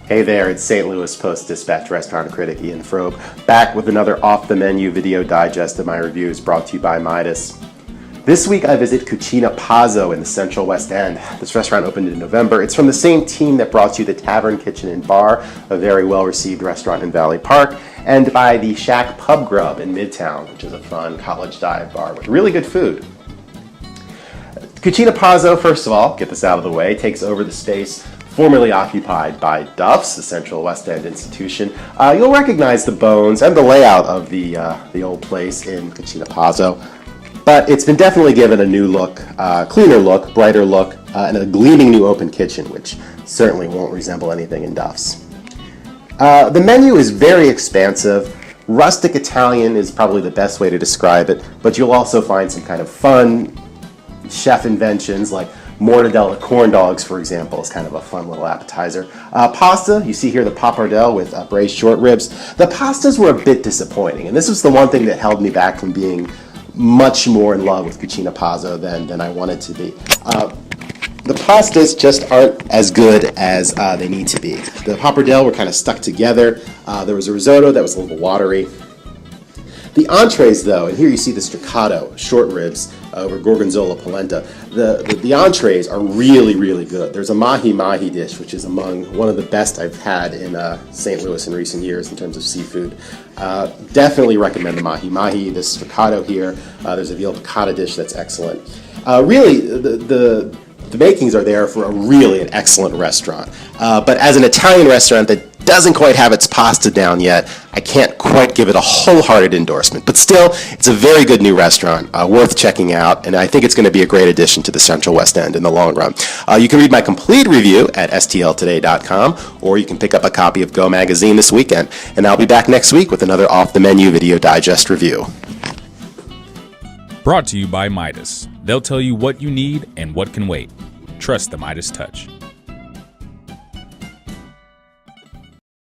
Hey there, it's St. Louis Post-Dispatch restaurant critic Ian Frobe, back with another off-the-menu video digest of my reviews brought to you by Midas. This week I visit Cucina Pazzo in the Central West End. This restaurant opened in November. It's from the same team that brought you the Tavern Kitchen and Bar, a very well-received restaurant in Valley Park, and by the Shack Pub Grub in Midtown, which is a fun college dive bar with really good food. Cucina Pazzo, first of all, get this out of the way, takes over the space formerly occupied by Duff's, the Central West End institution. You'll recognize the bones and the layout of the old place in Cucina Pazzo, but it's been definitely given a new look, cleaner look, brighter look, and a gleaming new open kitchen, which certainly won't resemble anything in Duff's. The menu is very expansive. Rustic Italian is probably the best way to describe it, but you'll also find some kind of fun chef inventions like mortadella corn dogs, for example, is kind of a fun little appetizer. Pasta, you see here the pappardelle with braised short ribs. The pastas were a bit disappointing, and this was the one thing that held me back from being much more in love with Cucina Pazzo than I wanted to be. The pastas just aren't as good as they need to be. The pappardelle were kind of stuck together. There was a risotto that was a little watery. The entrees, though, and here you see the staccato, short ribs over gorgonzola polenta. The entrees are really, really good. There's a mahi-mahi dish, which is among one of the best I've had in St. Louis in recent years in terms of seafood. Definitely recommend the mahi-mahi, the staccato here. There's a veal piccata dish that's excellent. Really, the makings are there for an excellent restaurant. But as an Italian restaurant that doesn't quite have its pasta down yet, I can't quite give it a wholehearted endorsement. But still, it's a very good new restaurant, worth checking out, and I think it's going to be a great addition to the Central West End in the long run. You can read my complete review at stltoday.com, or you can pick up a copy of Go Magazine this weekend. And I'll be back next week with another off-the-menu video digest review. Brought to you by Midas. They'll tell you what you need and what can wait. Trust the Midas touch.